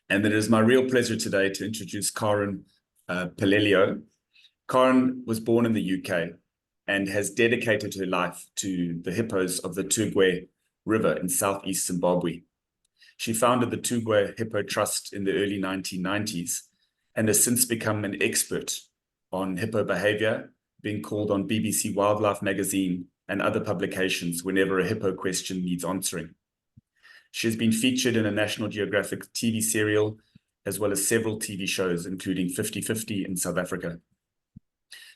And it is my real pleasure today to introduce Karen Paolillo. Karen was born in the UK and has dedicated her life to the hippos of the Turgwe River in southeast Zimbabwe. She founded the Turgwe Hippo Trust in the early 1990s and has since become an expert on hippo behavior, being called on BBC Wildlife magazine and other publications whenever a hippo question needs answering. She has been featured in a National Geographic TV serial, as well as several TV shows, including 50/50 in South Africa.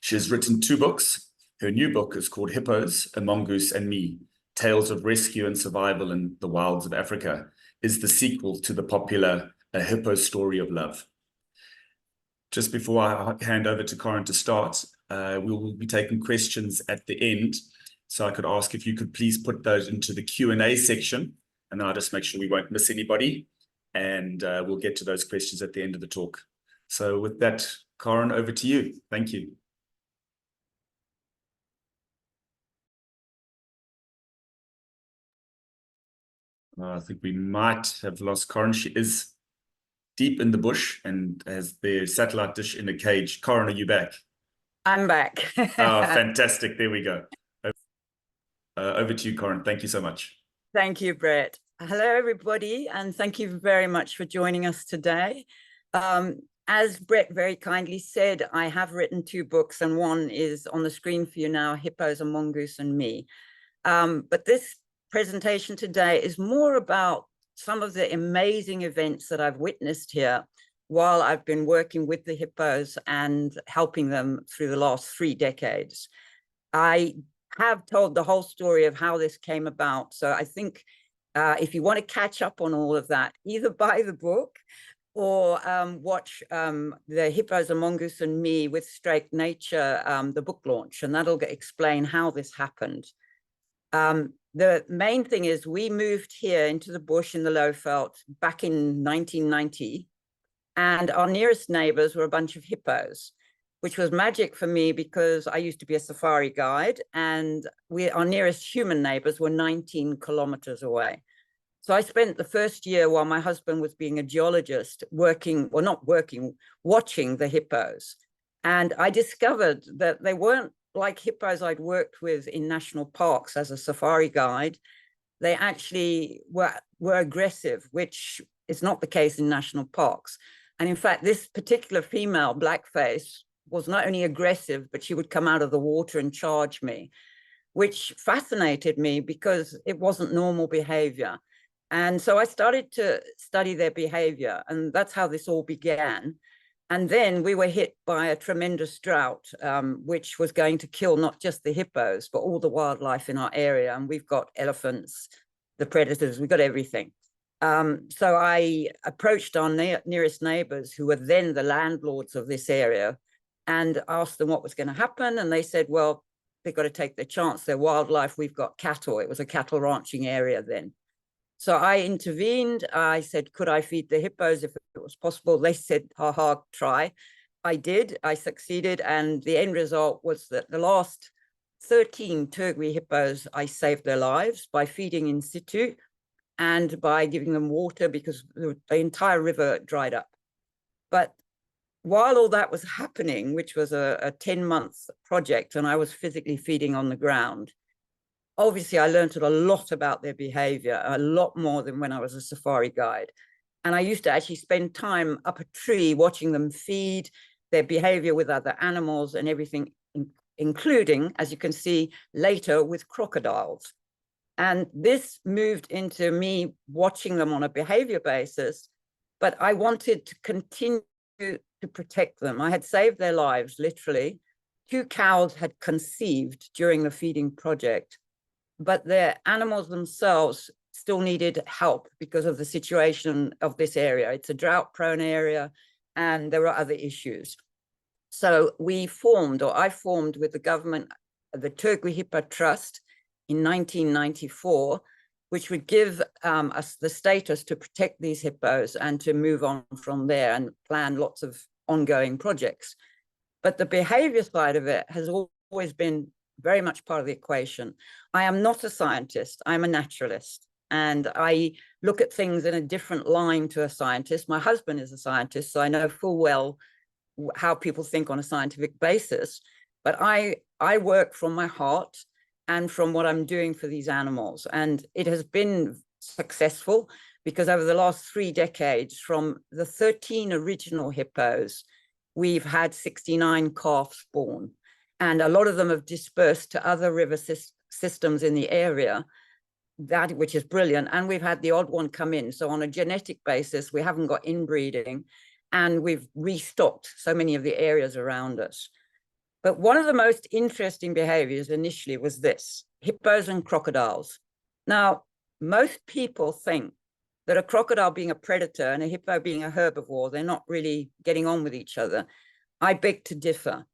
She has written 2 books. Her new book is called Hippos, A Mongoose and Me, Tales of Rescue and Survival in the Wilds of Africa, is the sequel to the popular A Hippo Story of Love. Just before I hand over to Karen to start, we will be taking questions at the end. So I could ask if you could please put those into the Q&A section, and I'll just make sure we won't miss anybody. And we'll get to those questions at the end of the talk. So with that, Karen, over to you. Thank you. I think we might have lost Karen. She is deep in the bush and has the satellite dish in a cage. Karen, are you back? I'm back. Oh, fantastic. There we go. Over to you, Karen. Thank you so much. Thank you, Brett. Hello, everybody, and thank you very much for joining us today. As Brett very kindly said, I have written 2 books, and one is on the screen for you now, Hippos, A Mongoose and Me. But this presentation today is more about some of the amazing events that I've witnessed here while I've been working with the hippos and helping them through the last 3 decades. I have told the whole story of how this came about. So I think if you want to catch up on all of that, either buy the book or watch the Hippos, A Mongoose and Me with Straight Nature, the book launch, and that'll explain how this happened. The main thing is we moved here into the bush in the Lowveld back in 1990, and our nearest neighbors were a bunch of hippos, which was magic for me because I used to be a safari guide, and our nearest human neighbors were 19 kilometers away. So I spent the first year while my husband was being a geologist watching the hippos. And I discovered that they weren't like hippos I'd worked with in national parks as a safari guide. They actually were aggressive, which is not the case in national parks. And in fact, this particular female, Blackface, was not only aggressive, but she would come out of the water and charge me, which fascinated me because it wasn't normal behavior. And so I started to study their behavior, and that's how this all began. And then we were hit by a tremendous drought, which was going to kill not just the hippos, but all the wildlife in our area. And we've got elephants, the predators, we've got everything. So I approached our nearest neighbors, who were then the landlords of this area, and asked them what was going to happen. And they said, well, they've got to take their chance. They're wildlife. We've got cattle. It was a cattle ranching area then. So I intervened. I said, could I feed the hippos if it was possible? They said, ha, try. I did. I succeeded. And the end result was that the last 13 Turgwe hippos, I saved their lives by feeding in situ and by giving them water because the entire river dried up. But while all that was happening, which was a 10-month project, and I was physically feeding on the ground, obviously I learned a lot about their behavior, a lot more than when I was a safari guide. And I used to actually spend time up a tree watching them feed, their behavior with other animals and everything, including, as you can see later, with crocodiles. And this moved into me watching them on a behavior basis, but I wanted to continue to protect them. I had saved their lives, literally. 2 cows had conceived during the feeding project, but the animals themselves still needed help because of the situation of this area. It's a drought-prone area, and there are other issues. So I formed with the government, the Turgwe Hippo Trust in 1994, which would give us the status to protect these hippos and to move on from there and plan lots of ongoing projects. But the behavior side of it has always been very much part of the equation. I am not a scientist, I'm a naturalist. And I look at things in a different line to a scientist. My husband is a scientist, so I know full well how people think on a scientific basis, but I work from my heart and from what I'm doing for these animals. And it has been successful because over the last 3 decades, from the 13 original hippos, we've had 69 calves born. And a lot of them have dispersed to other river systems in the area, which is brilliant. And we've had the odd one come in. So on a genetic basis, we haven't got inbreeding, and we've restocked so many of the areas around us. But one of the most interesting behaviors initially was this: hippos and crocodiles. Now, most people think that a crocodile being a predator and a hippo being a herbivore, they're not really getting on with each other. I beg to differ.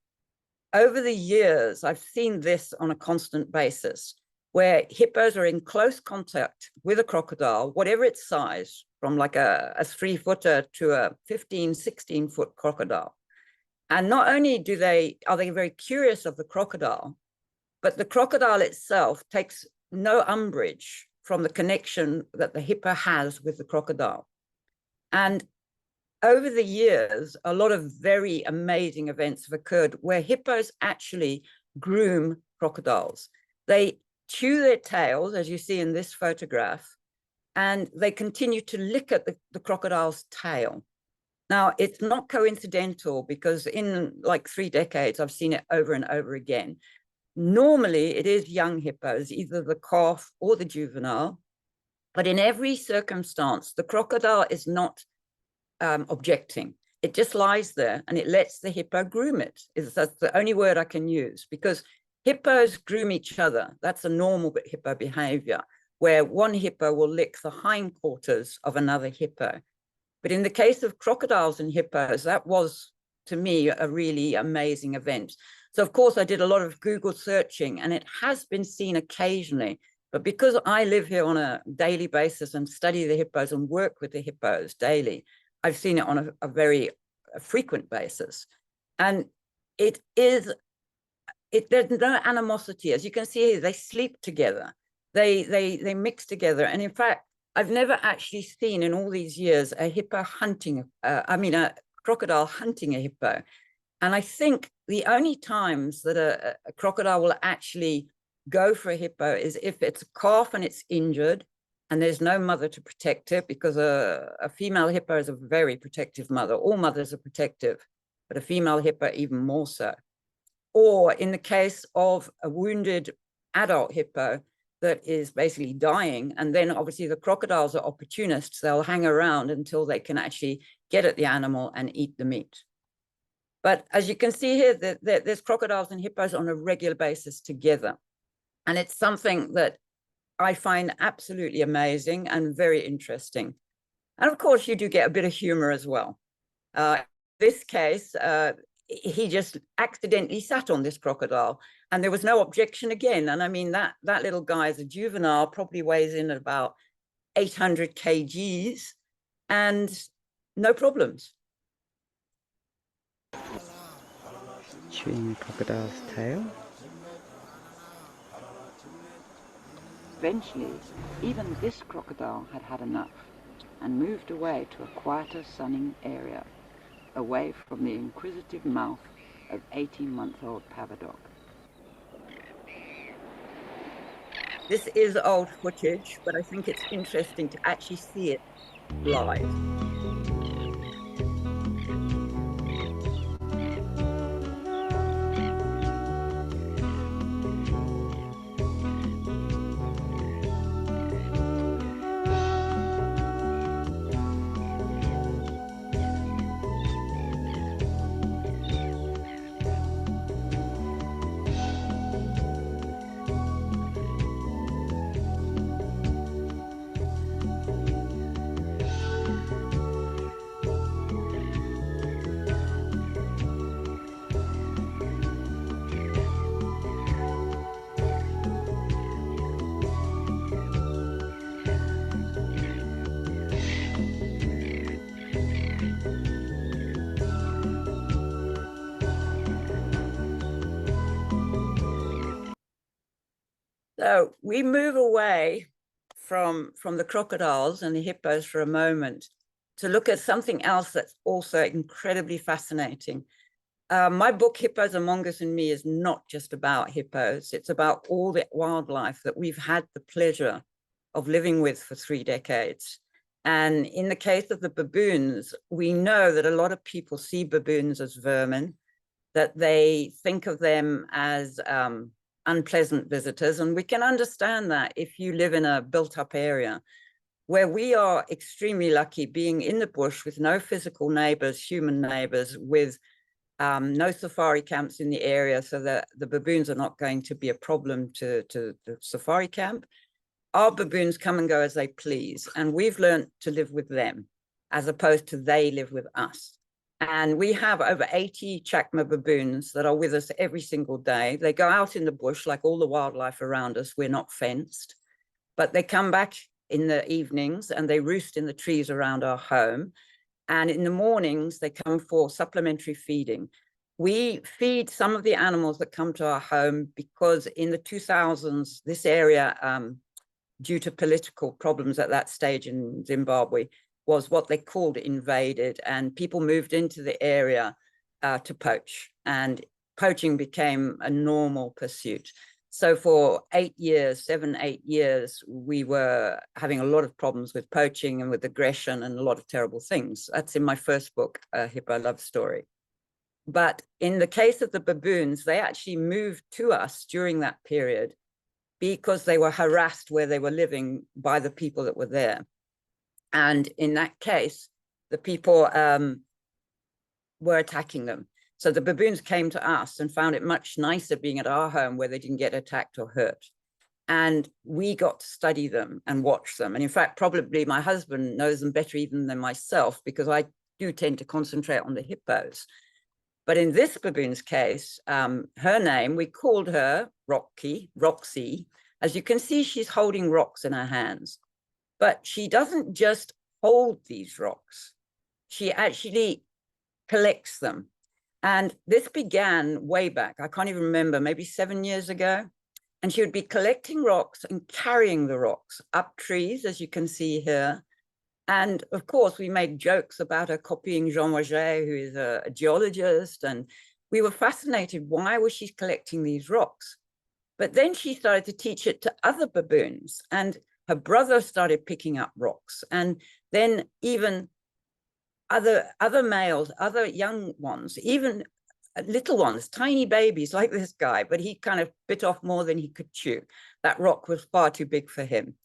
Over the years, I've seen this on a constant basis, where hippos are in close contact with a crocodile, whatever its size, from like a 3-footer to a 15, 16-foot crocodile. And not only are they very curious of the crocodile, but the crocodile itself takes no umbrage from the connection that the hippo has with the crocodile. And over the years, a lot of very amazing events have occurred where hippos actually groom crocodiles. They chew their tails, as you see in this photograph, and they continue to lick at the crocodile's tail. Now, it's not coincidental, because in like 3 decades, I've seen it over and over again. Normally, it is young hippos, either the calf or the juvenile. But in every circumstance, the crocodile is not objecting. It just lies there and it lets the hippo groom it. That's the only word I can use, because hippos groom each other. That's a normal hippo behavior, where one hippo will lick the hindquarters of another hippo. But in the case of crocodiles and hippos, that was, to me, a really amazing event. So, of course, I did a lot of Google searching, and it has been seen occasionally. But because I live here on a daily basis and study the hippos and work with the hippos daily, I've seen it on a very frequent basis. And there's no animosity. As you can see here, they sleep together. They mix together. And in fact, I've never actually seen in all these years a crocodile hunting a hippo. And I think the only times that a crocodile will actually go for a hippo is if it's a calf and it's injured and there's no mother to protect it, because a female hippo is a very protective mother. All mothers are protective, but a female hippo even more so. Or in the case of a wounded adult hippo that is basically dying, and then obviously the crocodiles are opportunists. They'll hang around until they can actually get at the animal and eat the meat. But as you can see here, there's crocodiles and hippos on a regular basis together. And it's something that I find absolutely amazing and very interesting. And of course, you do get a bit of humor as well. In this case, he just accidentally sat on this crocodile, and there was no objection again. And I mean, that little guy is a juvenile, probably weighs in at about 800 kgs, and no problems. Chewing the crocodile's tail. Eventually, even this crocodile had had enough and moved away to a quieter sunning area, away from the inquisitive mouth of 18-month-old Pavadoc. This is old footage, but I think it's interesting to actually see it live. So we move away from the crocodiles and the hippos for a moment to look at something else that's also incredibly fascinating. My book, Hippos, a Mongoose and Me, is not just about hippos. It's about all the wildlife that we've had the pleasure of living with for 3 decades. And in the case of the baboons, we know that a lot of people see baboons as vermin, that they think of them as unpleasant visitors. And we can understand that if you live in a built-up area. Where we are extremely lucky, being in the bush with no physical neighbors, human neighbors, with no safari camps in the area, so that the baboons are not going to be a problem to the safari camp. Our baboons come and go as they please, and we've learned to live with them as opposed to they live with us. And we have over 80 chacma baboons that are with us every single day. They go out in the bush like all the wildlife around us. We're not fenced, but they come back in the evenings and they roost in the trees around our home. And in the mornings, they come for supplementary feeding. We feed some of the animals that come to our home because in the 2000s, this area, due to political problems at that stage in Zimbabwe, was what they called invaded, and people moved into the area to poach, and poaching became a normal pursuit. So for 8 years, 7, 8 years, we were having a lot of problems with poaching and with aggression and a lot of terrible things. That's in my first book, Hippo Love Story. But in the case of the baboons, they actually moved to us during that period because they were harassed where they were living by the people that were there. And in that case, the people were attacking them. So the baboons came to us and found it much nicer being at our home where they didn't get attacked or hurt. And we got to study them and watch them. And in fact, probably my husband knows them better even than myself, because I do tend to concentrate on the hippos. But in this baboon's case, her name, we called her Roxy. As you can see, she's holding rocks in her hands. But she doesn't just hold these rocks. She actually collects them. And this began way back, I can't even remember, maybe 7 years ago. And she would be collecting rocks and carrying the rocks up trees, as you can see here. And of course, we made jokes about her copying Jean Auger, who is a geologist. And we were fascinated. Why was she collecting these rocks? But then she started to teach it to other baboons. And her brother started picking up rocks. And then even other males, other young ones, even little ones, tiny babies like this guy, but he kind of bit off more than he could chew. That rock was far too big for him.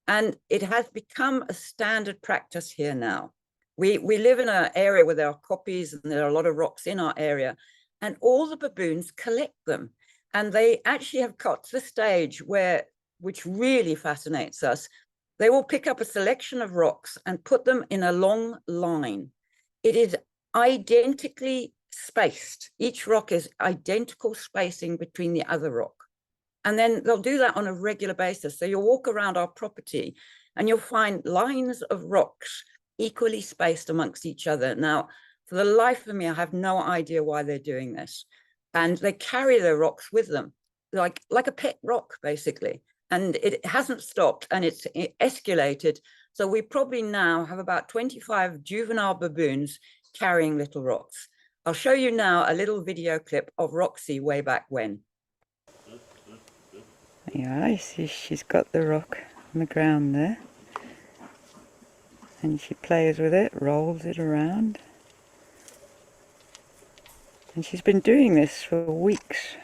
And it has become a standard practice here now. We live in an area where there are koppies and there are a lot of rocks in our area, and all the baboons collect them. And they actually have got to the stage where, which really fascinates us, they will pick up a selection of rocks and put them in a long line. It is identically spaced. Each rock is identical spacing between the other rock. And then they'll do that on a regular basis. So you'll walk around our property and you'll find lines of rocks equally spaced amongst each other. Now, for the life of me, I have no idea why they're doing this. And they carry their rocks with them, like a pet rock, basically. And it hasn't stopped, and it's escalated. So we probably now have about 25 juvenile baboons carrying little rocks. I'll show you now a little video clip of Roxy way back when. Yeah, I see she's got the rock on the ground there. And she plays with it, rolls it around. And she's been doing this for weeks.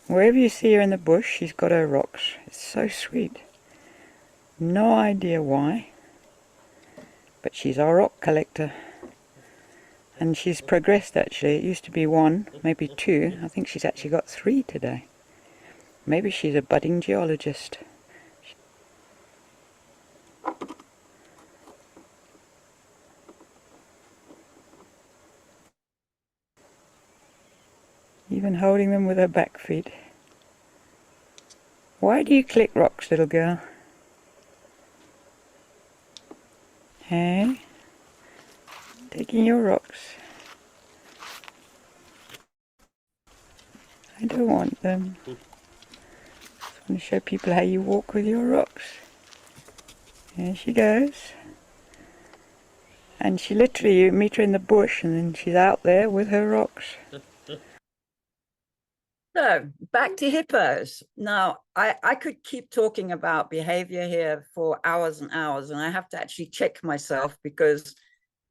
Wherever you see her in the bush, she's got her rocks. It's so sweet. No idea why, but she's our rock collector. And she's progressed actually. It used to be 1, maybe 2. I think she's actually got 3 today. Maybe she's a budding geologist. Even holding them with her back feet. Why do you collect rocks, little girl? Hey? Taking your rocks. I don't want them. Just want to show people how you walk with your rocks. There she goes. And she literally, you meet her in the bush and then she's out there with her rocks. So back to hippos. Now, I could keep talking about behavior here for hours and hours, and I have to actually check myself, because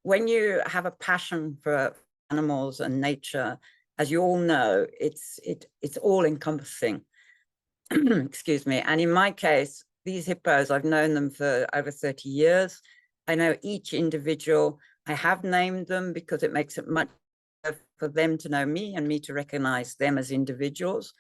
when you have a passion for animals and nature, as you all know, it's all encompassing. Excuse me. And in my case, these hippos, I've known them for over 30 years. I know each individual. I have named them because it makes it much better for them to know me and me to recognize them as individuals.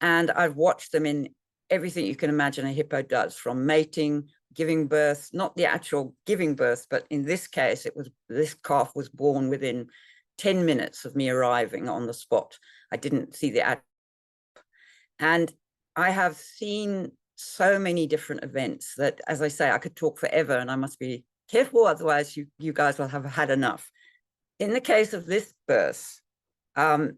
And I've watched them in everything you can imagine a hippo does, from mating, giving birth, not the actual giving birth, but in this case, this calf was born within 10 minutes of me arriving on the spot. I didn't see the and I have seen so many different events that, as I say, I could talk forever, and I must be careful, otherwise you guys will have had enough. In the case of this birth, Tasha,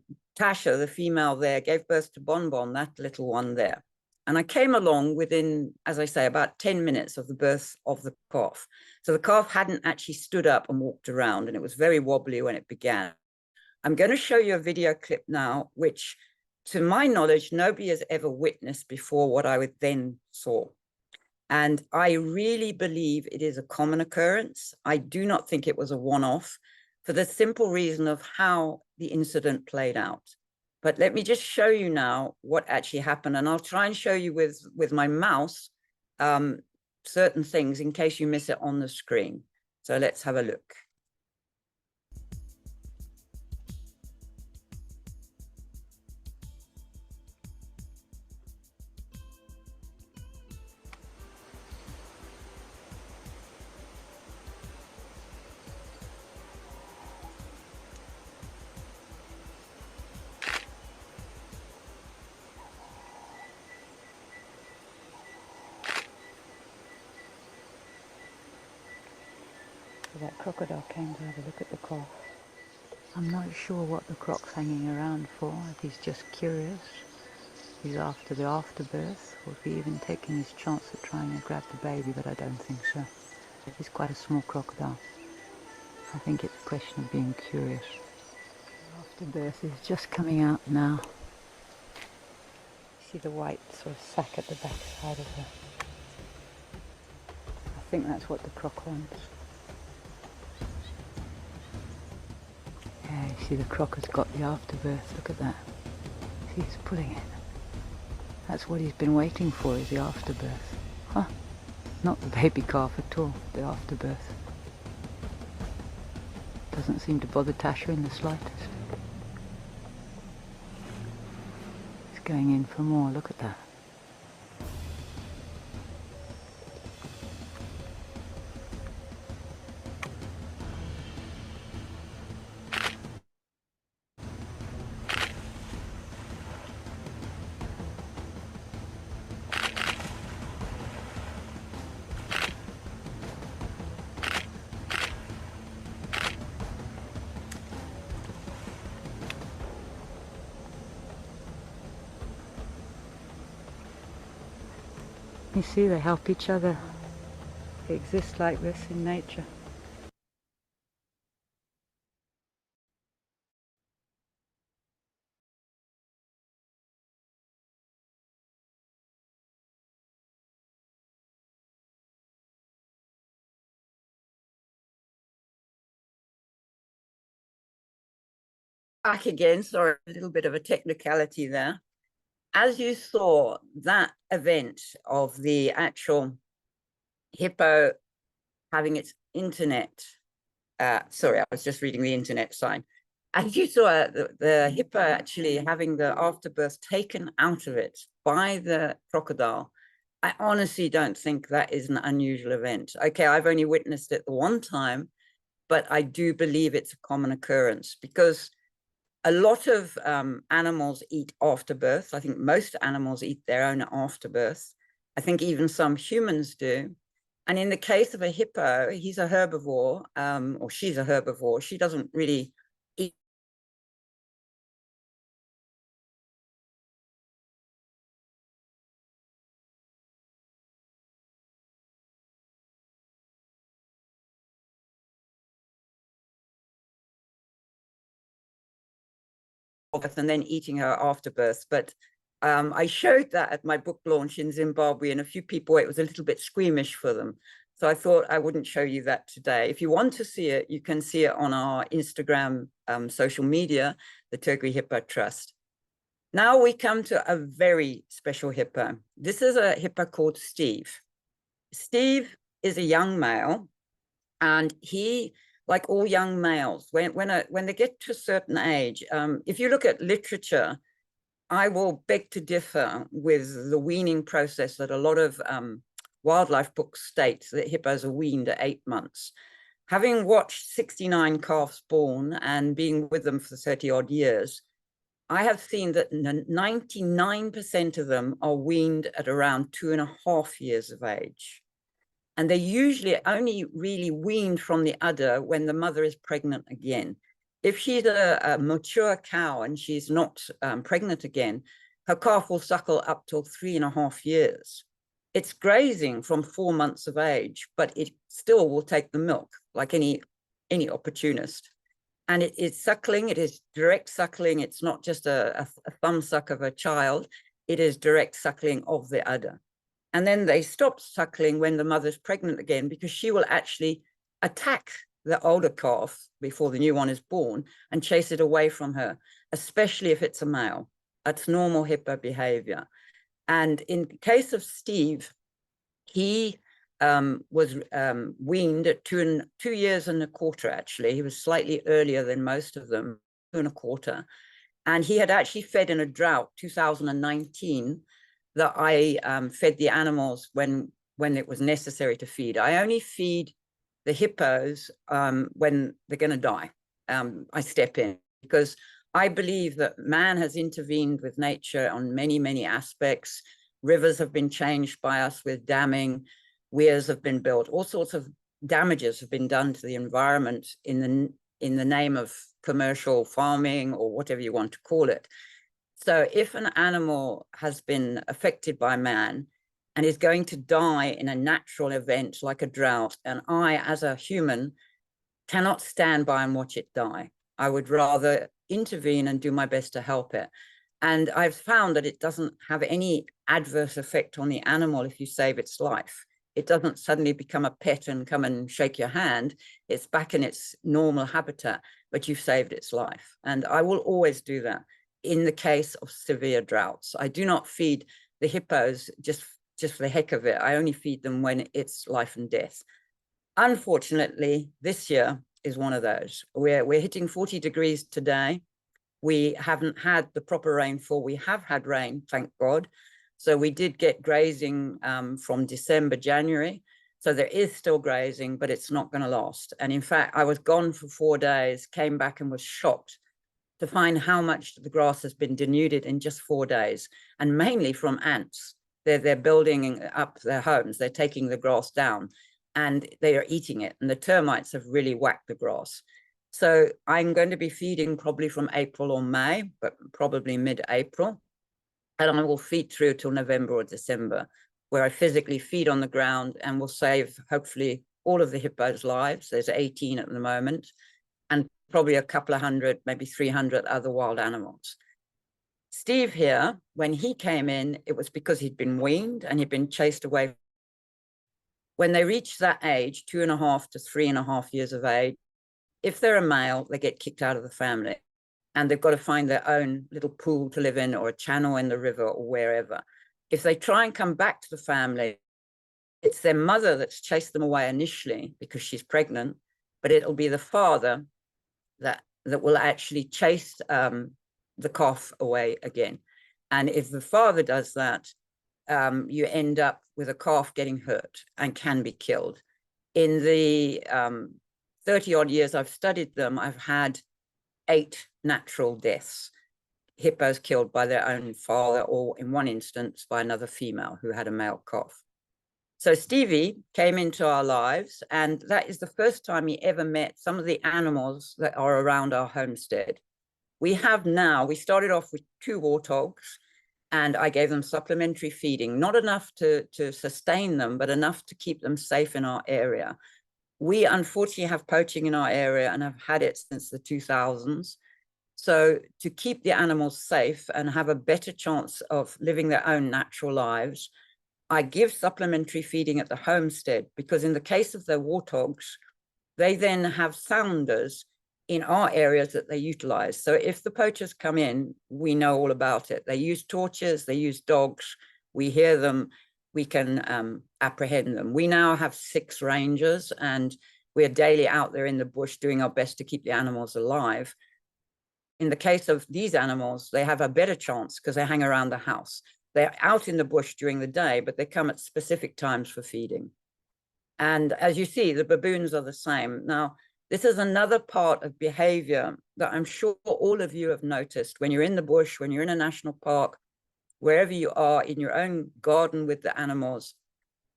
the female there, gave birth to Bonbon, that little one there. And I came along within, as I say, about 10 minutes of the birth of the calf. So the calf hadn't actually stood up and walked around, and it was very wobbly when it began. I'm going to show you a video clip now, which, to my knowledge, nobody has ever witnessed before what I then saw. And I really believe it is a common occurrence. I do not think it was a one-off, for the simple reason of how the incident played out. But let me just show you now what actually happened. And I'll try and show you with my mouse certain things in case you miss it on the screen. So let's have a look. That crocodile came to have a look at the calf. I'm not sure what the croc's hanging around for, if he's just curious, he's after the afterbirth, or if he's even taking his chance at trying to grab the baby, but I don't think so. He's quite a small crocodile. I think it's a question of being curious. The afterbirth is just coming out now. See the white sort of sack at the back side of her. I think that's what the croc wants. Yeah, you see the croc has got the afterbirth, look at that. See, he's pulling it. That's what he's been waiting for, is the afterbirth. Huh, not the baby calf at all, the afterbirth. Doesn't seem to bother Tasha in the slightest. He's going in for more, look at that. You see, they help each other. They exist like this in nature. Back again, sorry, a little bit of a technicality there. As you saw, that event of the actual hippo having its internet, sorry, I was just reading the internet sign. As you saw, the hippo actually having the afterbirth taken out of it by the crocodile, I honestly don't think that is an unusual event. Okay, I've only witnessed it the one time, but I do believe it's a common occurrence, because a lot of animals eat afterbirth. I think most animals eat their own afterbirth. I think even some humans do. And in the case of a hippo, he's a herbivore, or she's a herbivore. She doesn't really eat birth and then eating her after birth. But I showed that at my book launch in Zimbabwe, and a few people, it was a little bit squeamish for them. So I thought I wouldn't show you that today. If you want to see it, you can see it on our Instagram social media, the Turgwe Hippo Trust. Now we come to a very special hippo. This is a hippo called Steve. Steve is a young male, and he, like all young males, when they get to a certain age, if you look at literature, I will beg to differ with the weaning process that a lot of wildlife books state that hippos are weaned at 8 months. Having watched 69 calves born and being with them for 30 odd years, I have seen that 99% of them are weaned at around 2.5 years of age. And they're usually only really weaned from the udder when the mother is pregnant again. If she's a mature cow and she's not pregnant again, her calf will suckle up till 3.5 years. It's grazing from 4 months of age, but it still will take the milk like any opportunist. And it is suckling, it is direct suckling. It's not just a thumb suck of a child, it is direct suckling of the udder. And then they stop suckling when the mother's pregnant again, because she will actually attack the older calf before the new one is born and chase it away from her, especially if it's a male. That's normal hippo behavior. And in the case of Steve, he was weaned at 2 years and a quarter, actually. He was slightly earlier than most of them, 2.25. And he had actually fed in a drought, 2019, that I fed the animals when it was necessary to feed. I only feed the hippos when they're going to die. I step in because I believe that man has intervened with nature on many, many aspects. Rivers have been changed by us with damming, weirs have been built, all sorts of damages have been done to the environment in the name of commercial farming or whatever you want to call it. So if an animal has been affected by man and is going to die in a natural event like a drought, and I, as a human, cannot stand by and watch it die, I would rather intervene and do my best to help it. And I've found that it doesn't have any adverse effect on the animal if you save its life. It doesn't suddenly become a pet and come and shake your hand. It's back in its normal habitat, but you've saved its life. And I will always do that in the case of severe droughts. I do not feed the hippos just for the heck of it. I only feed them when it's life and death. Unfortunately, this year is one of those. We're hitting 40 degrees today. We haven't had the proper rainfall. We have had rain, thank God. So we did get grazing from December, January. So there is still grazing, but it's not going to last. And in fact, I was gone for 4 days, came back and was shocked to find how much the grass has been denuded in just 4 days, and mainly from ants. They're building up their homes. They're taking the grass down and they are eating it. And the termites have really whacked the grass. So I'm going to be feeding probably from April or May, but probably mid-April. And I will feed through till November or December, where I physically feed on the ground and will save, hopefully, all of the hippos' lives. There's 18 at the moment, and probably a couple of hundred, maybe 300 other wild animals. Steve here, when he came in, it was because he'd been weaned and he'd been chased away. When they reach that age, 2.5 to 3.5 years of age, if they're a male, they get kicked out of the family. And they've got to find their own little pool to live in, or a channel in the river, or wherever. If they try and come back to the family, it's their mother that's chased them away initially because she's pregnant, but it'll be the father that will actually chase the calf away again. And if the father does that, you end up with a calf getting hurt and can be killed. In the 30 odd years I've studied them, I've had 8 natural deaths, hippos killed by their own father, or in one instance by another female who had a male calf. So Stevie came into our lives, and that is the first time he ever met some of the animals that are around our homestead. We started off with 2 warthogs, and I gave them supplementary feeding, not enough to sustain them, but enough to keep them safe in our area. We unfortunately have poaching in our area and have had it since the 2000s. So to keep the animals safe and have a better chance of living their own natural lives, I give supplementary feeding at the homestead, because in the case of the warthogs, they then have sounders in our areas that they utilize. So if the poachers come in, we know all about it. They use torches, they use dogs, we hear them, we can apprehend them. We now have 6 rangers, and we're daily out there in the bush doing our best to keep the animals alive. In the case of these animals, they have a better chance because they hang around the house. They're out in the bush during the day, but they come at specific times for feeding. And as you see, the baboons are the same. Now, this is another part of behavior that I'm sure all of you have noticed when you're in the bush, when you're in a national park, wherever you are in your own garden with the animals.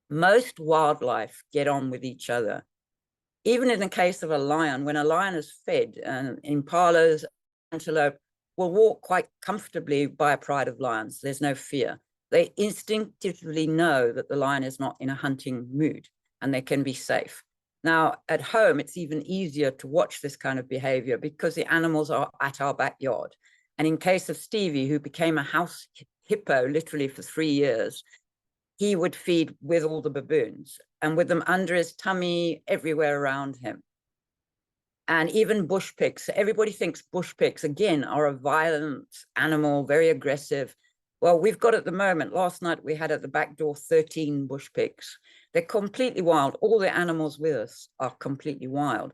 Most wildlife get on with each other. Even in the case of a lion, when a lion is fed, and impalas, antelope will walk quite comfortably by a pride of lions. There's no fear. They instinctively know that the lion is not in a hunting mood and they can be safe. Now, at home, it's even easier to watch this kind of behavior because the animals are at our backyard. And in case of Stevie, who became a house hippo literally for 3 years, he would feed with all the baboons and with them under his tummy, everywhere around him. And even bush pigs. Everybody thinks bush pigs, again, are a violent animal, very aggressive. Well, we've got at the moment, last night we had at the back door 13 bush pigs. They're completely wild. All the animals with us are completely wild,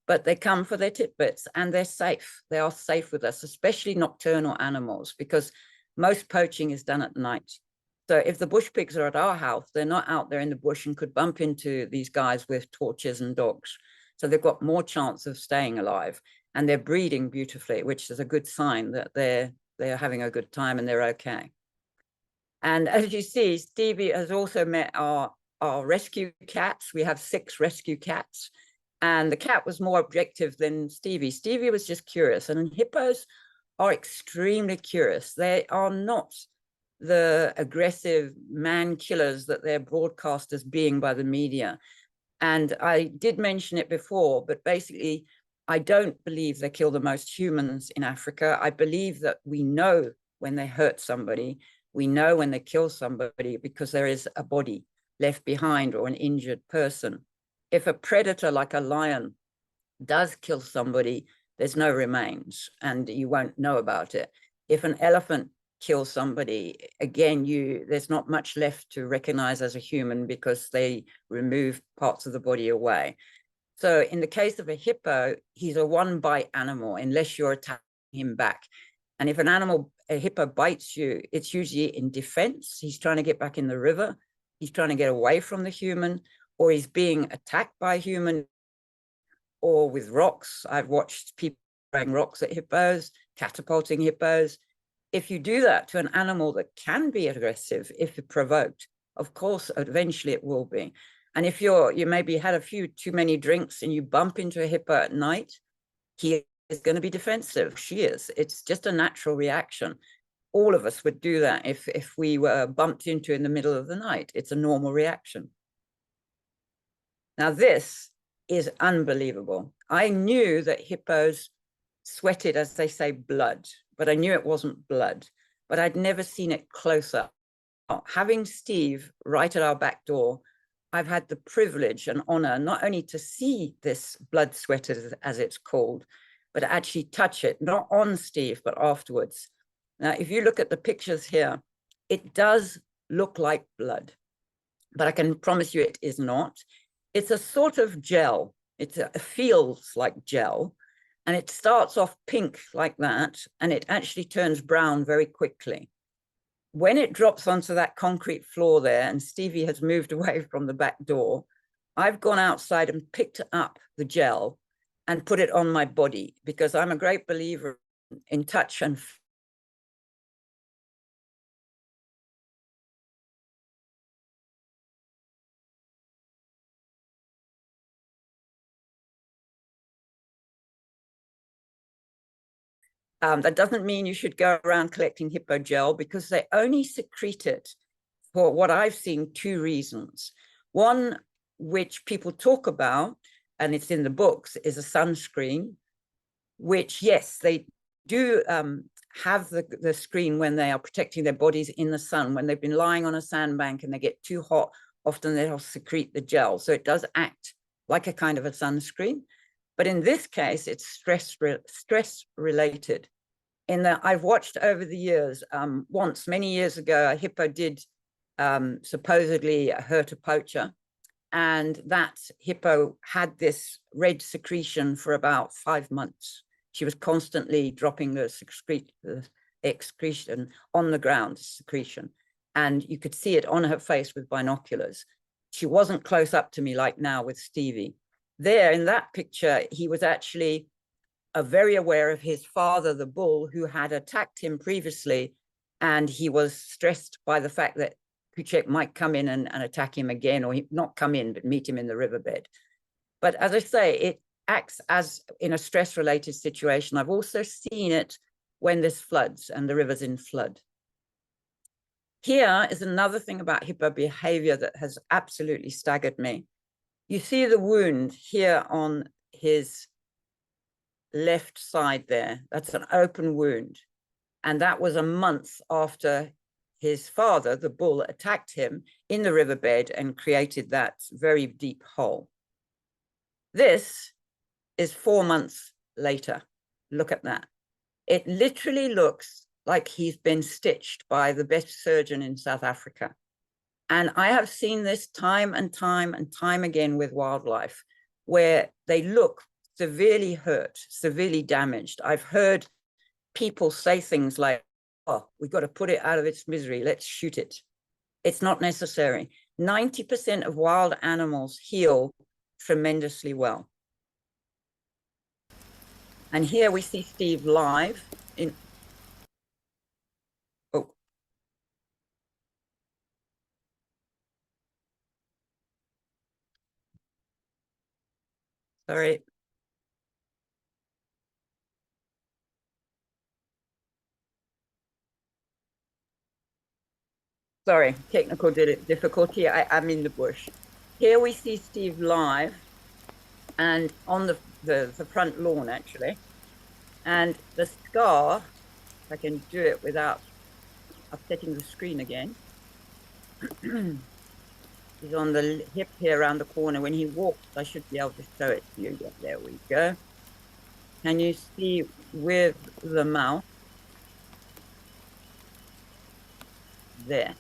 but they come for their tidbits and they're safe. They are safe with us, especially nocturnal animals, because most poaching is done at night. So if the bush pigs are at our house, they're not out there in the bush and could bump into these guys with torches and dogs. So they've got more chance of staying alive, and they're breeding beautifully, which is a good sign that they're having a good time and they're okay. And as you see, Stevie has also met our rescue cats. We have 6 rescue cats, and the cat was more objective than Stevie. Stevie was just curious, and hippos are extremely curious. They are not the aggressive man killers that they're broadcast as being by the media. And I did mention it before, but basically, I don't believe they kill the most humans in Africa. I believe that we know when they hurt somebody, we know when they kill somebody, because there is a body left behind or an injured person. If a predator like a lion does kill somebody, there's no remains and you won't know about it. If an elephant kill somebody, again, there's not much left to recognize as a human because they remove parts of the body away. So in the case of a hippo, he's a one-bite animal unless you're attacking him back. And if a hippo bites you, it's usually in defense. He's trying to get back in the river. He's trying to get away from the human, or he's being attacked by a human, or with rocks. I've watched people throwing rocks at hippos, catapulting hippos. If you do that to an animal that can be aggressive, if provoked, of course, eventually it will be. And if you maybe had a few too many drinks and you bump into a hippo at night, he is going to be defensive. She is. It's just a natural reaction. All of us would do that if we were bumped into in the middle of the night. It's a normal reaction. Now, this is unbelievable. I knew that hippos sweated, as they say, blood, but I knew it wasn't blood, but I'd never seen it close up. Having Steve right at our back door, I've had the privilege and honor not only to see this blood sweat, as it's called, but actually touch it, not on Steve, but afterwards. Now, if you look at the pictures here, it does look like blood, but I can promise you it is not. It's a sort of gel. It feels like gel. And it starts off pink like that, and it actually turns brown very quickly. When it drops onto that concrete floor there, and Stevie has moved away from the back door, I've gone outside and picked up the gel and put it on my body, because I'm a great believer in touch and that doesn't mean you should go around collecting hippo gel, because they only secrete it for what I've seen 2 reasons. One, which people talk about, and it's in the books, is a sunscreen, which, yes, they do have the screen when they are protecting their bodies in the sun. When they've been lying on a sandbank and they get too hot, often they'll secrete the gel. So it does act like a kind of a sunscreen. But in this case, it's stress related. In that I've watched over the years, once, many years ago, a hippo did supposedly hurt a poacher. And that hippo had this red secretion for about 5 months. She was constantly dropping the excretion on the ground, secretion. And you could see it on her face with binoculars. She wasn't close up to me like now with Stevie. There in that picture, he was actually very aware of his father, the bull, who had attacked him previously. And he was stressed by the fact that Kuchek might come in and attack him again, or not come in, but meet him in the riverbed. But as I say, it acts as in a stress-related situation. I've also seen it when there's floods and the river's in flood. Here is another thing about hippo behavior that has absolutely staggered me. You see the wound here on his left side there. That's an open wound. And that was a month after his father, the bull, attacked him in the riverbed and created that very deep hole. This is 4 months later. Look at that. It literally looks like he's been stitched by the best surgeon in South Africa. And I have seen this time and time and time again with wildlife, where they look severely hurt, severely damaged. I've heard people say things like, oh, we've got to put it out of its misery, let's shoot it. It's not necessary. 90% of wild animals heal tremendously well. And here we see Steve live in, oh. Sorry. Sorry, technical difficulty. I'm in the bush. Here we see Steve live and on the front lawn, actually. And the scar, if I can do it without upsetting the screen again, is on the hip here around the corner. When he walks, I should be able to show it to you. Yeah, there we go. Can you see with the mouth? There.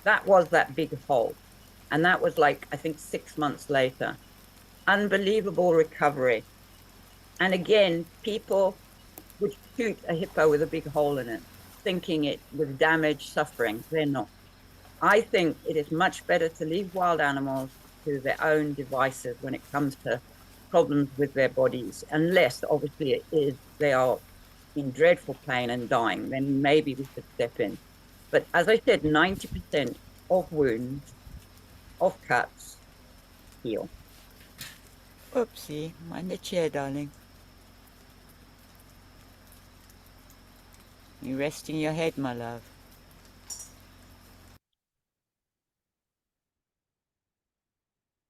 That was that big hole. And that was like, I think 6 months later. Unbelievable recovery. And again, people would shoot a hippo with a big hole in it, thinking it was damage, suffering. They're not. I think it is much better to leave wild animals to their own devices when it comes to problems with their bodies, unless obviously it is they are in dreadful pain and dying, then maybe we should step in. But as I said, 90% of wounds, of cuts, heal. Oopsie, mind the chair, darling. You resting your head, my love?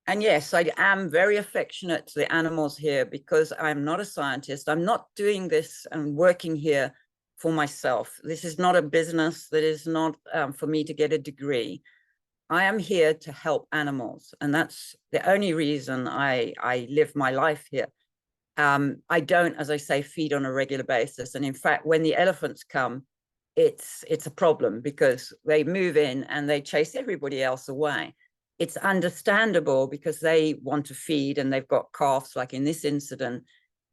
And yes, I am very affectionate to the animals here because I'm not a scientist. I'm not doing this and working here for myself. This is not a business. That is not for me to get a degree. I am here to help animals. And that's the only reason I live my life here. I don't, as I say, feed on a regular basis. And in fact, when the elephants come, it's a problem because they move in and they chase everybody else away. It's understandable because they want to feed and they've got calves like in this incident,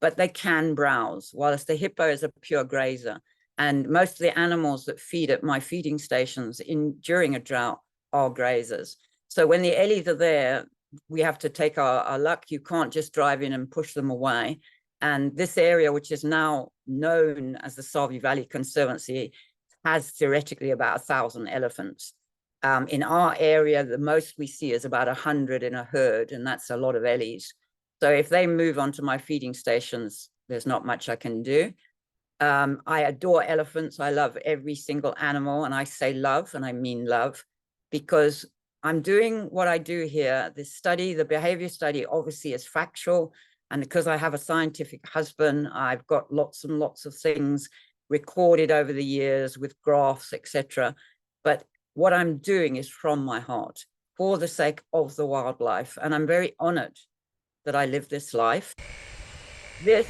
but they can browse, whilst the hippo is a pure grazer. And most of the animals that feed at my feeding stations during a drought are grazers. So when the ellies are there, we have to take our luck. You can't just drive in and push them away. And this area, which is now known as the Savi Valley Conservancy, has theoretically about 1,000 elephants. In our area, the most we see is about 100 in a herd, and that's a lot of ellies. So if they move onto my feeding stations, there's not much I can do. I adore elephants. I love every single animal, and I say love, and I mean love, because I'm doing what I do here. This study, the behavior study, obviously is factual. And because I have a scientific husband, I've got lots and lots of things recorded over the years with graphs, etc. But what I'm doing is from my heart for the sake of the wildlife. And I'm very honored that I live this life. This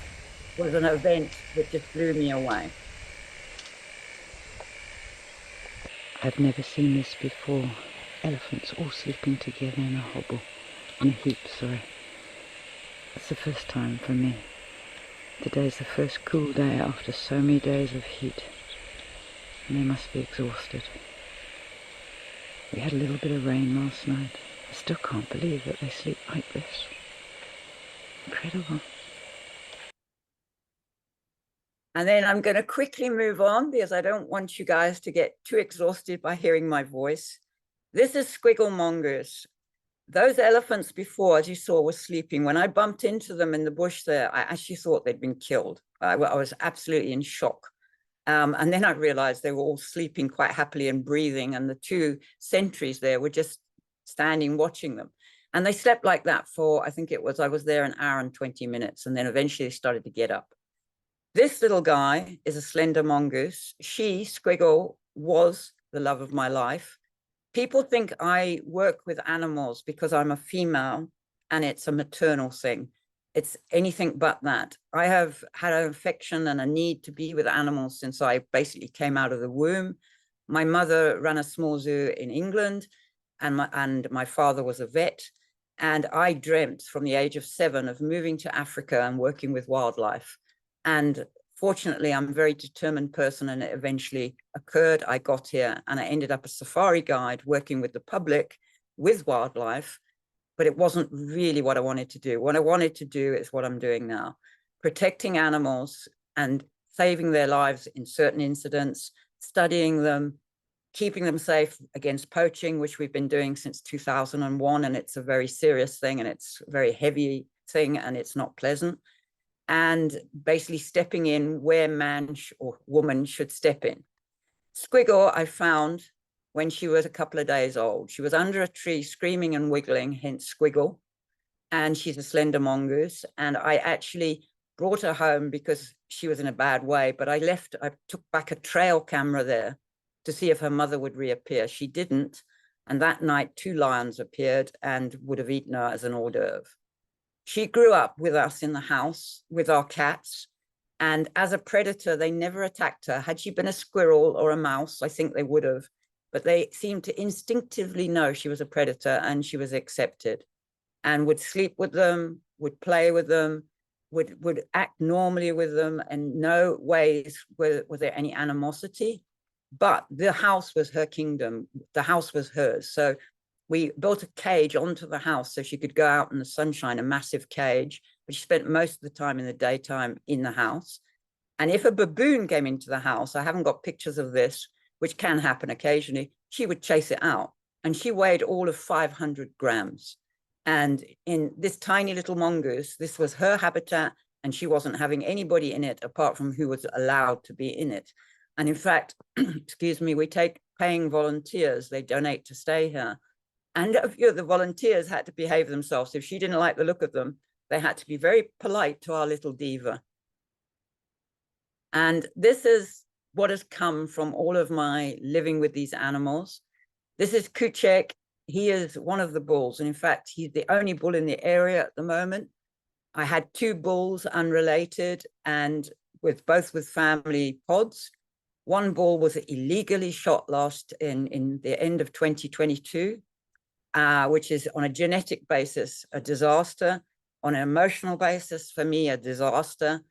was an event that just blew me away. I've never seen this before. Elephants all sleeping together in a hobble, in a heap, sorry. That's the first time for me. Today's the first cool day after so many days of heat. And they must be exhausted. We had a little bit of rain last night. I still can't believe that they sleep like this. Incredible. And then I'm going to quickly move on because I don't want you guys to get too exhausted by hearing my voice. This is squiggle mongoose. Those elephants before, as you saw, were sleeping. When I bumped into them in the bush there, I actually thought they'd been killed. I was absolutely in shock. And then I realized they were all sleeping quite happily and breathing. And the two sentries there were just standing watching them. And they slept like that for, I think it was, I was there an hour and 20 minutes. And then eventually they started to get up. This little guy is a slender mongoose. She, Squiggle, was the love of my life. People think I work with animals because I'm a female and it's a maternal thing. It's anything but that. I have had an affection and a need to be with animals since I basically came out of the womb. My mother ran a small zoo in England and my father was a vet. And I dreamt from the age of 7 of moving to Africa and working with wildlife. And fortunately, I'm a very determined person and it eventually occurred. I got here and I ended up a safari guide working with the public with wildlife, but it wasn't really what I wanted to do. What I wanted to do is what I'm doing now, protecting animals and saving their lives in certain incidents, studying them, keeping them safe against poaching, which we've been doing since 2001. And it's a very serious thing and it's a very heavy thing and it's not pleasant. And basically stepping in where man or woman should step in. Squiggle, I found when she was a couple of days old. She was under a tree screaming and wiggling, hence Squiggle. And she's a slender mongoose. And I actually brought her home because she was in a bad way. But I took back a trail camera there to see if her mother would reappear. She didn't. And that night, 2 lions appeared and would have eaten her as an hors d'oeuvre. She grew up with us in the house with our cats. And as a predator, they never attacked her. Had she been a squirrel or a mouse, I think they would have. But they seemed to instinctively know she was a predator and she was accepted and would sleep with them, would play with them, would act normally with them. And no ways was there any animosity. But the house was her kingdom. The house was hers. So we built a cage onto the house so she could go out in the sunshine, a massive cage, but she spent most of the time in the daytime in the house. And if a baboon came into the house, I haven't got pictures of this, which can happen occasionally, she would chase it out. And she weighed all of 500 grams. And in this tiny little mongoose, this was her habitat and she wasn't having anybody in it apart from who was allowed to be in it. And in fact, excuse me, we take paying volunteers, they donate to stay here. And a few of the volunteers had to behave themselves. If she didn't like the look of them, they had to be very polite to our little diva. And this is what has come from all of my living with these animals. This is Kuchek. He is one of the bulls. And in fact, he's the only bull in the area at the moment. I had 2 bulls unrelated and both with family pods. One bull was illegally shot in the end of 2022. Which is on a genetic basis, a disaster, on an emotional basis, for me, a disaster,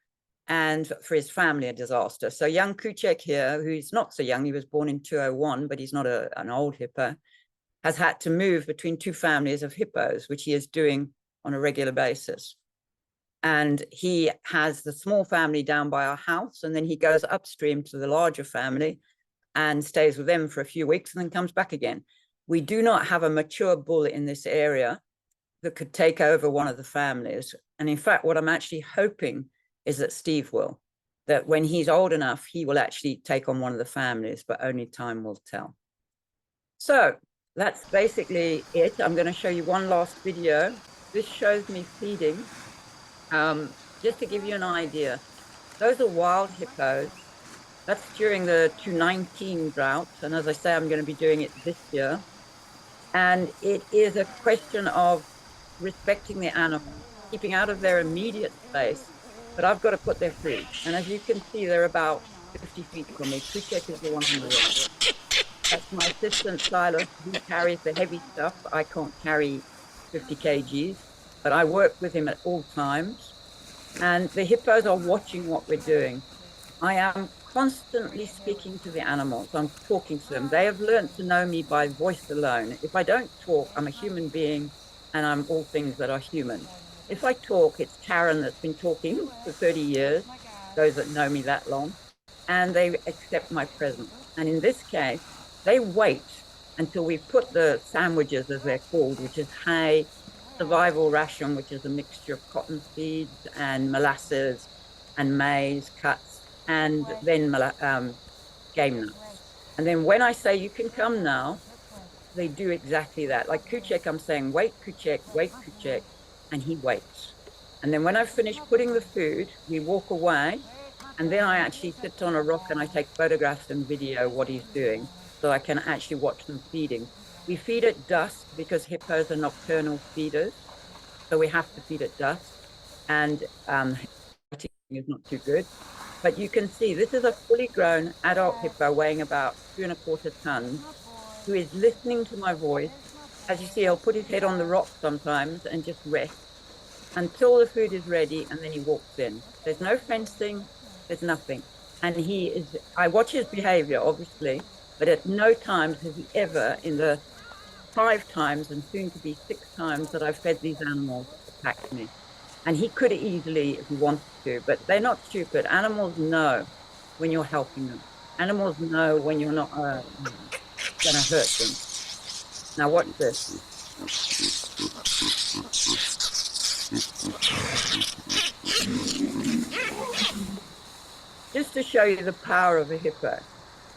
and for his family, a disaster. So young Kuchek here, who's not so young, he was born in 2001, but he's not an old hippo, has had to move between 2 families of hippos, which he is doing on a regular basis. And he has the small family down by our house, and then he goes upstream to the larger family and stays with them for a few weeks and then comes back again. We do not have a mature bull in this area that could take over one of the families. And in fact, what I'm actually hoping is that Steve will, that when he's old enough, he will actually take on one of the families, but only time will tell. So that's basically it. I'm going to show you one last video. This shows me feeding. Just to give you an idea, those are wild hippos. That's during the 2019 drought. And as I say, I'm going to be doing it this year. And it is a question of respecting the animal, keeping out of their immediate space. But I've got to put their food. And as you can see, they're about 50 feet from me. Kuchek is the one on the right. That's my assistant, Silas. He carries the heavy stuff. I can't carry 50 kgs, but I work with him at all times. And the hippos are watching what we're doing. I am constantly speaking to the animals. I'm talking to them. They have learned to know me by voice alone. If I don't talk, I'm a human being and I'm all things that are human. If I talk, it's Karen that's been talking for 30 years, those that know me that long, and they accept my presence. And in this case, they wait until we put the sandwiches, as they're called, which is hay, survival ration, which is a mixture of cotton seeds and molasses and maize cuts, and then game nuts. And then when I say you can come now, they do exactly that. Like Kuchek, I'm saying, wait, Kuchek, and he waits. And then when I've finished putting the food, we walk away, and then I actually sit on a rock and I take photographs and video what he's doing, so I can actually watch them feeding. We feed at dusk because hippos are nocturnal feeders, so we have to feed at dusk, and is not too good. But you can see this is a fully grown adult hippo weighing about 2¼ tons, who is listening to my voice. As you see, he'll put his head on the rock sometimes and just rest until the food is ready, and then he walks in. There's no fencing, there's nothing. And I watch his behavior, obviously, but at no time has he ever, in the 5 times and soon to be 6 times that I've fed these animals, attacked me. And he could easily, if he wanted to, but they're not stupid. Animals know when you're helping them. Animals know when you're not going to hurt them. Now watch this. Just to show you the power of a hippo.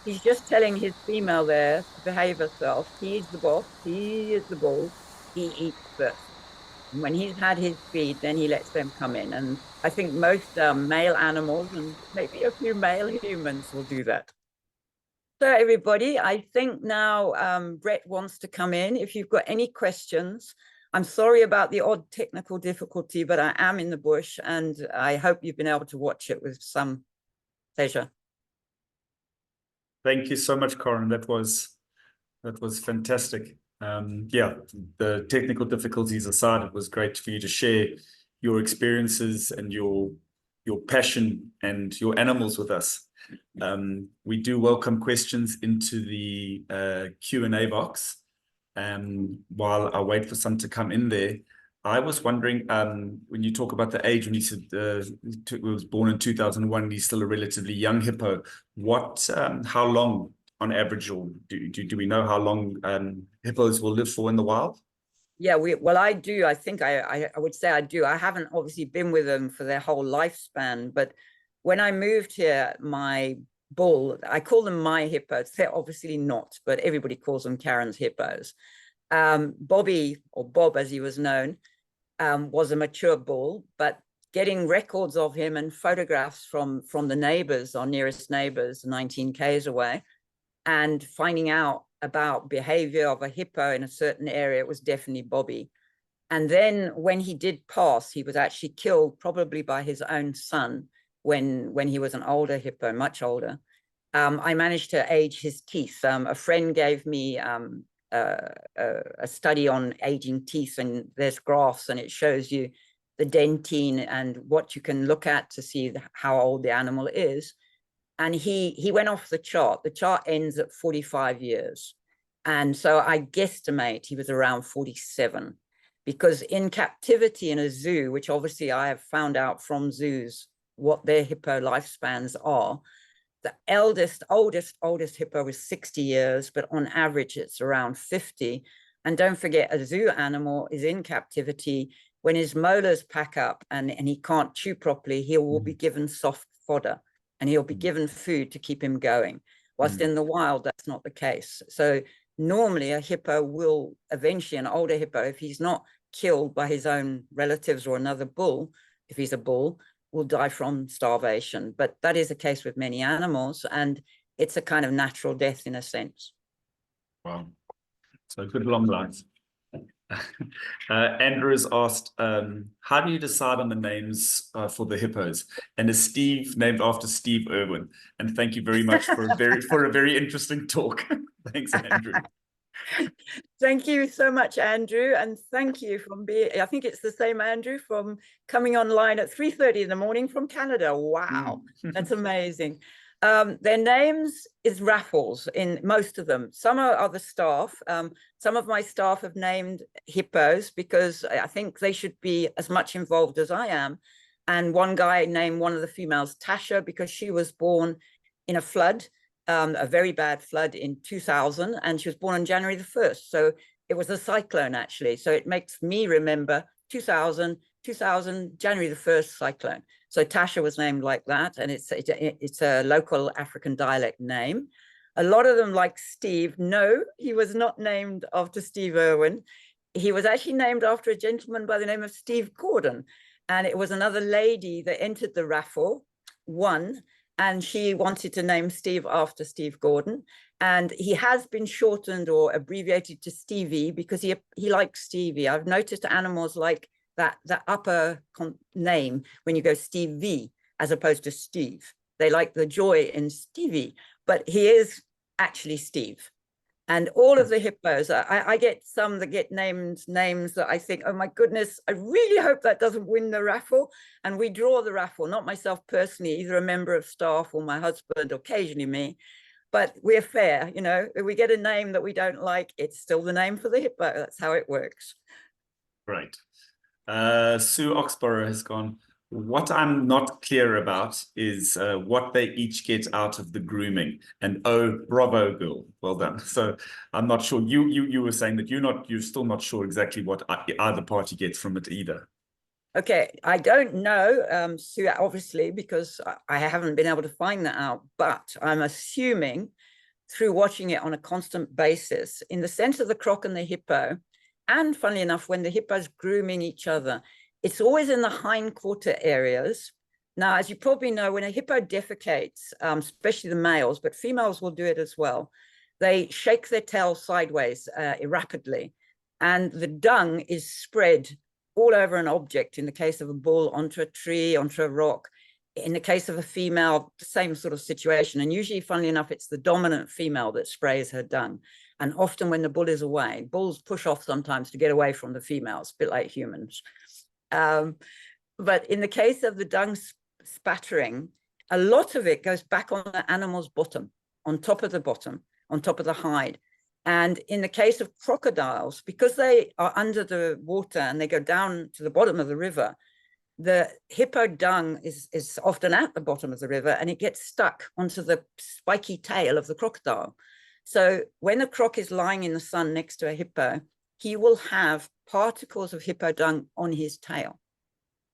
He's just telling his female there to behave herself. He's the boss. He is the bull. He eats first. And when he's had his feed, then he lets them come in. And I think most male animals and maybe a few male humans will do that. So everybody, I think now Brett wants to come in. If you've got any questions, I'm sorry about the odd technical difficulty, but I am in the bush and I hope you've been able to watch it with some pleasure. Thank you so much, Corin. That was fantastic. Yeah, the technical difficulties aside, it was great for you to share your experiences and your passion and your animals with us. We do welcome questions into the Q&A box. While I wait for some to come in there, I was wondering, when you talk about the age, when you said he was born in 2001, he's still a relatively young hippo. How long on average, or do we know how long hippos will live for in the wild? Yeah, well, I do. I think I would say I do. I haven't obviously been with them for their whole lifespan, but when I moved here, my bull, I call them my hippos. They're obviously not, but everybody calls them Karen's hippos. Bobby, or Bob as he was known, was a mature bull, but getting records of him and photographs from the neighbors, our nearest neighbors, 19 Ks away, and finding out about behavior of a hippo in a certain area, it was definitely Bobby. And then when he did pass, he was actually killed probably by his own son when he was an older hippo, much older. I managed to age his teeth. A friend gave me a study on aging teeth, and there's graphs and it shows you the dentine and what you can look at to see how old the animal is. And he went off the chart. The chart ends at 45 years. And so I guesstimate he was around 47, because in captivity in a zoo, which obviously I have found out from zoos what their hippo lifespans are, the oldest hippo was 60 years, but on average it's around 50. And don't forget, a zoo animal is in captivity. When his molars pack up and he can't chew properly, he will be given soft fodder and he'll be given food to keep him going. Whilst in the wild, that's not the case. So normally a hippo will eventually, an older hippo, if he's not killed by his own relatives or another bull, if he's a bull, will die from starvation. But that is the case with many animals, and it's a kind of natural death in a sense. Wow. So good long life. Andrew has asked, how do you decide on the names for the hippos? And is Steve named after Steve Irwin? And thank you very much for a very interesting talk. Thanks, Andrew. Thank you so much, Andrew, and thank you from I think it's the same Andrew from coming online at 3:30 in the morning from Canada. Wow, that's amazing. Their names is raffles in most of them. Some are the staff. Some of my staff have named hippos because I think they should be as much involved as I am. And one guy named one of the females Tasha because she was born in a flood, a very bad flood in 2000, and she was born on January the 1st. So it was a cyclone, actually. So it makes me remember 2000, January the 1st cyclone. So Tasha was named like that, and it's a local African dialect name. A lot of them, like Steve, no, he was not named after Steve Irwin. He was actually named after a gentleman by the name of Steve Gordon. And it was another lady that entered the raffle, won, and she wanted to name Steve after Steve Gordon. And he has been shortened or abbreviated to Stevie because he likes Stevie. I've noticed animals like that upper name when you go Stevie as opposed to Steve. They like the joy in Stevie, but he is actually Steve. And all of the hippos, I get some that get names that I think, oh my goodness, I really hope that doesn't win the raffle. And we draw the raffle, not myself personally, either a member of staff or my husband, occasionally me. But we're fair, you know, if we get a name that we don't like, it's still the name for the hippo. That's how it works. Right. Sue Oxborough has gone, what I'm not clear about is what they each get out of the grooming. And oh, bravo, girl. Well done. So I'm not sure. You were saying that you're still not sure exactly what either party gets from it either. Okay, I don't know, Sue, obviously, because I haven't been able to find that out, but I'm assuming through watching it on a constant basis, in the sense of the croc and the hippo, and funnily enough, when the hippo's grooming each other, it's always in the hindquarter areas. Now, as you probably know, when a hippo defecates, especially the males, but females will do it as well, they shake their tail sideways rapidly, and the dung is spread all over an object. In the case of a bull, onto a tree, onto a rock. In the case of a female, the same sort of situation. And usually, funnily enough, it's the dominant female that sprays her dung. And often when the bull is away, bulls push off sometimes to get away from the females, a bit like humans. But in the case of the dung spattering, a lot of it goes back on the animal's bottom, on top of the bottom, on top of the hide. And in the case of crocodiles, because they are under the water and they go down to the bottom of the river, the hippo dung is often at the bottom of the river and it gets stuck onto the spiky tail of the crocodile. So when a croc is lying in the sun next to a hippo, he will have particles of hippo dung on his tail.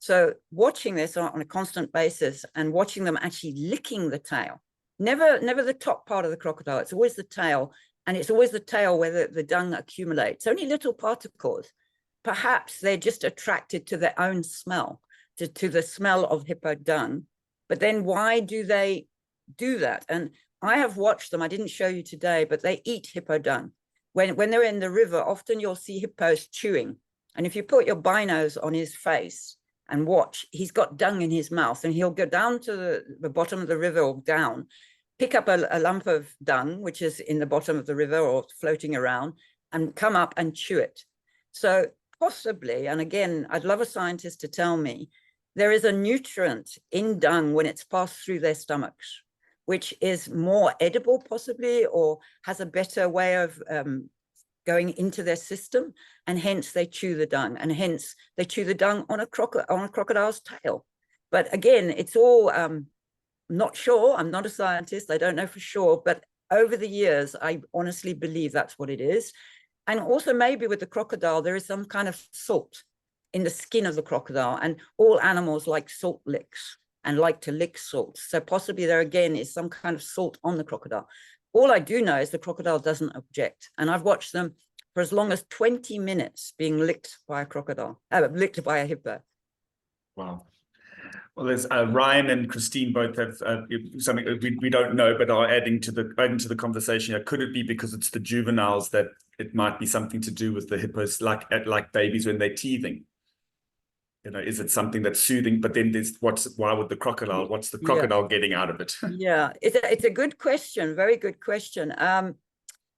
So watching this on a constant basis and watching them actually licking the tail, never the top part of the crocodile, it's always the tail. And it's always the tail where the dung accumulates, only little particles. Perhaps they're just attracted to their own smell, to the smell of hippo dung. But then why do they do that? And I have watched them, I didn't show you today, but they eat hippo dung. When they're in the river, often you'll see hippos chewing. And if you put your binos on his face and watch, he's got dung in his mouth and he'll go down to the bottom of the river or down, pick up a lump of dung, which is in the bottom of the river or floating around, and come up and chew it. So possibly, and again, I'd love a scientist to tell me, there is a nutrient in dung when it's passed through their stomachs, which is more edible possibly, or has a better way of going into their system, and hence they chew the dung, and hence they chew the dung on a crocodile's tail. But again, it's all not sure, I'm not a scientist, I don't know for sure, but over the years, I honestly believe that's what it is. And also maybe with the crocodile, there is some kind of salt in the skin of the crocodile, and all animals like salt licks and like to lick salt. So possibly there again is some kind of salt on the crocodile. All I do know is the crocodile doesn't object. And I've watched them for as long as 20 minutes being licked by a crocodile, licked by a hippo. Wow. Well, there's Ryan and Christine both have something we don't know, but are adding to the conversation here. Could it be because it's the juveniles that it might be something to do with the hippos, like babies when they're teething? You know, is it something that's soothing? But then there's why would the crocodile? What's the crocodile getting out of it? Yeah, it's a good question, very good question.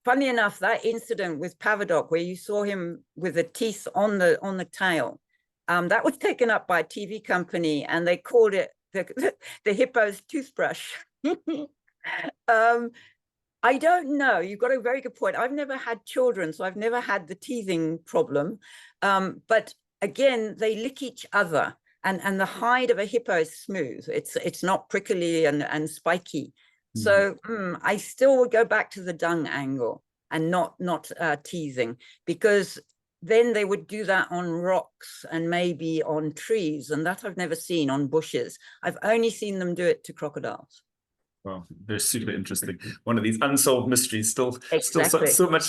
Funny enough, that incident with Pavadoc, where you saw him with the teeth on the tail, that was taken up by a TV company, and they called it the hippo's toothbrush. I don't know. You've got a very good point. I've never had children, so I've never had the teething problem. But again, they lick each other, and the hide of a hippo is smooth. It's not prickly and spiky. So I still would go back to the dung angle and not teasing, because then they would do that on rocks and maybe on trees, and that I've never seen on bushes. I've only seen them do it to crocodiles. Well, they're super interesting. One of these unsolved mysteries. Still Exactly. so much.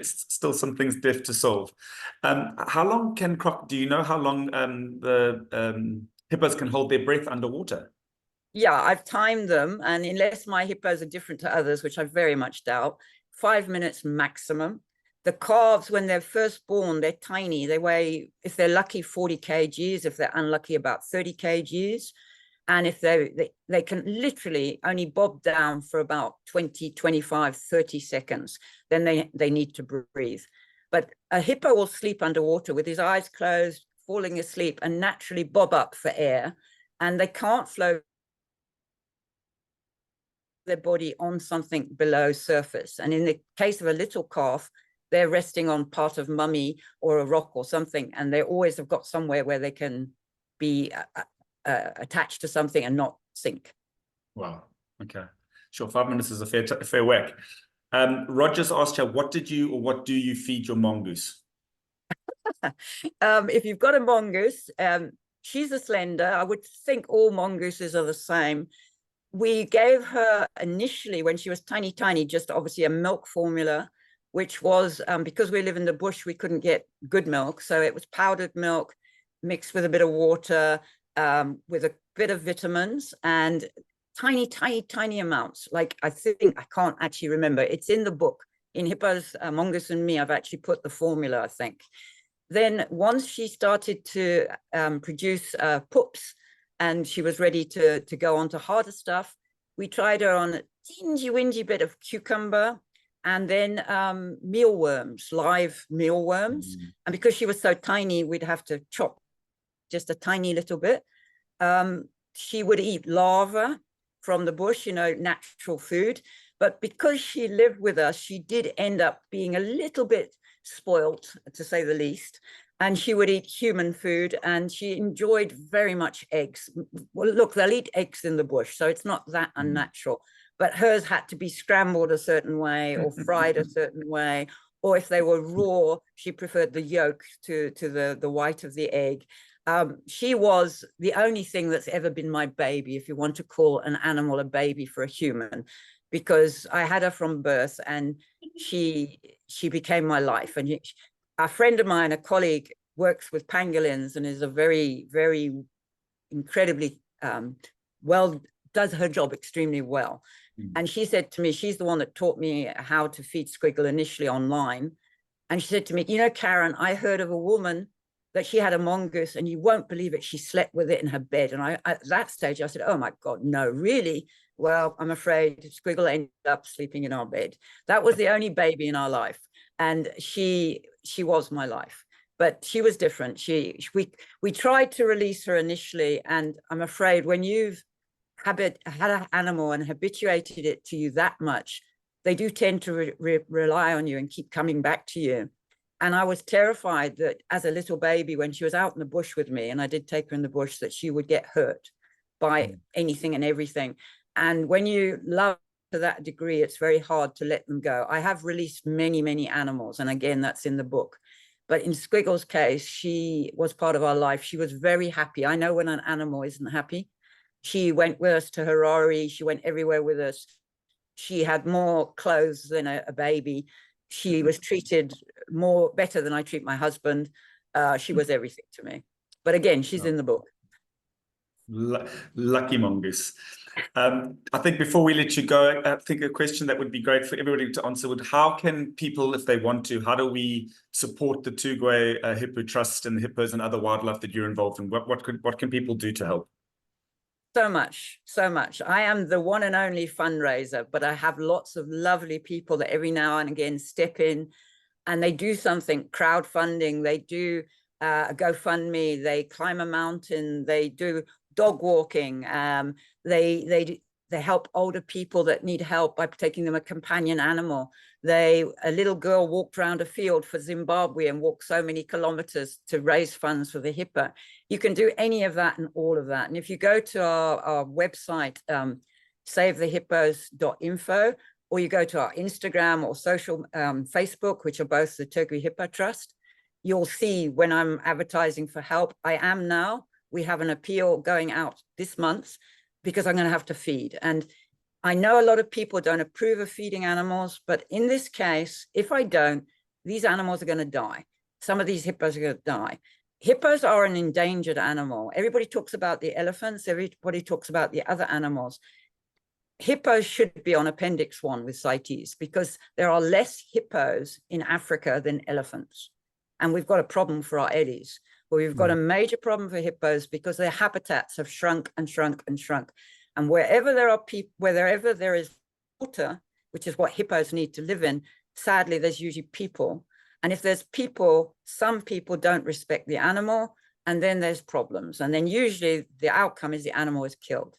Still some things left to solve. How long do you know how long the hippos can hold their breath underwater? Yeah, I've timed them, and unless my hippos are different to others, which I very much doubt, 5 minutes maximum. The calves, when they're first born, they're tiny. They weigh, if they're lucky, 40 kgs. If they're unlucky, about 30 kgs. And if they can literally only bob down for about 20, 25, 30 seconds, then they need to breathe. But a hippo will sleep underwater with his eyes closed, falling asleep, and naturally bob up for air. And they can't float their body on something below surface. And in the case of a little calf, they're resting on part of mummy or a rock or something, and they always have got somewhere where they can be attached to something and not sink. Wow. Okay. Sure. 5 minutes is a fair whack. Roger's asked you, what do you feed your mongoose? If you've got a mongoose, she's a slender. I would think all mongooses are the same. We gave her initially, when she was tiny, just obviously a milk formula, which was, because we live in the bush, we couldn't get good milk. So it was powdered milk mixed with a bit of water, with a bit of vitamins, and tiny amounts. Like, I can't actually remember. It's in the book. In Hippos, Mongoose and Me, I've actually put the formula, I think. Then once she started to produce pups, and she was ready to go on to harder stuff, we tried her on a dingy bit of cucumber, and then mealworms, live mealworms. And because she was so tiny, we'd have to chop just a tiny little bit. She would eat larvae from the bush, natural food. But because she lived with us, she did end up being a little bit spoilt, to say the least. And she would eat human food, and she enjoyed very much eggs. Well, look, they'll eat eggs in the bush, so it's not that unnatural. But hers had to be scrambled a certain way or fried a certain way. Or if they were raw, she preferred the yolk to the white of the egg. She was the only thing that's ever been my baby, if you want to call an animal a baby for a human, because I had her from birth, and she became my life. And a friend of mine, a colleague, works with pangolins and is a very, very incredibly does her job extremely well. And she said to me, she's the one that taught me how to feed squiggle initially online. And she said to me, Karen, I heard of a woman that she had a mongoose, and you won't believe it, she slept with it in her bed. And at that stage, I said, oh my God, no, really? Well, I'm afraid Squiggle ended up sleeping in our bed. That was the only baby in our life. And she was my life, but she was different. We tried to release her initially. And I'm afraid when you've had an animal and habituated it to you that much, they do tend to rely on you and keep coming back to you. And I was terrified that as a little baby, when she was out in the bush with me, and I did take her in the bush, that she would get hurt by anything and everything. And when you love to that degree, it's very hard to let them go. I have released many animals, and again, that's in the book. But in Squiggle's case, she was part of our life. She was very happy. I know when an animal isn't happy. She went with us to Harare. She went everywhere with us. She had more clothes than a baby. She was treated better than I treat my husband. She was everything to me. But again, she's in the book. Lucky mongoose. I think before we let you go, I think a question that would be great for everybody to answer would, how can people, if they want to, how do we support the Turgwe Hippo Trust and the hippos and other wildlife that you're involved in? What can people do to help? So much, so much. I am the one and only fundraiser, but I have lots of lovely people that every now and again step in and they do something, crowdfunding, they do a GoFundMe, they climb a mountain, they do dog walking, they help older people that need help by taking them a companion animal. A little girl walked around a field for Zimbabwe and walked so many kilometers to raise funds for the hippo. You can do any of that and all of that. And if you go to our website, savethehippos.info, or you go to our Instagram or social Facebook, which are both the Turgwe Hippo Trust, you'll see when I'm advertising for help. I am now. We have an appeal going out this month because I'm going to have to feed. And I know a lot of people don't approve of feeding animals, but in this case, if I don't, these animals are going to die. Some of these hippos are going to die. Hippos are an endangered animal. Everybody talks about the elephants. Everybody talks about the other animals. Hippos should be on Appendix 1 with CITES because there are less hippos in Africa than elephants. And we've got a problem for our eddies. But we've got a major problem for hippos because their habitats have shrunk and shrunk and shrunk. And wherever there are people, wherever there is water, which is what hippos need to live in, sadly, there's usually people. And if there's people, some people don't respect the animal, and then there's problems. And then usually the outcome is the animal is killed.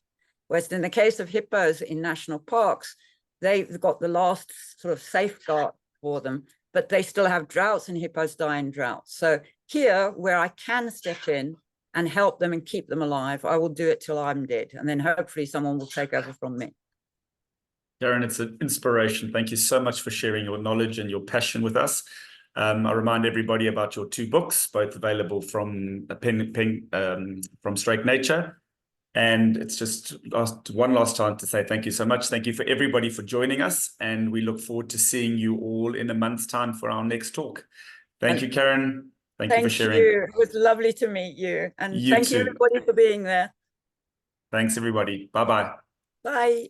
Whereas in the case of hippos in national parks, they've got the last sort of safeguard for them, but they still have droughts and hippos die in droughts. So here, where I can step in and help them and keep them alive, I will do it till I'm dead. And then hopefully someone will take over from me. Karen, it's an inspiration. Thank you so much for sharing your knowledge and your passion with us. I remind everybody about your 2 books, both available from from Straight Nature. And it's just one last time to say thank you so much. Thank you for everybody for joining us. And we look forward to seeing you all in a month's time for our next talk. Thank you, Karen. Thank you for sharing. It was lovely to meet you. And You thank you, too. everybody, for being there. Thanks, everybody. Bye-bye. Bye.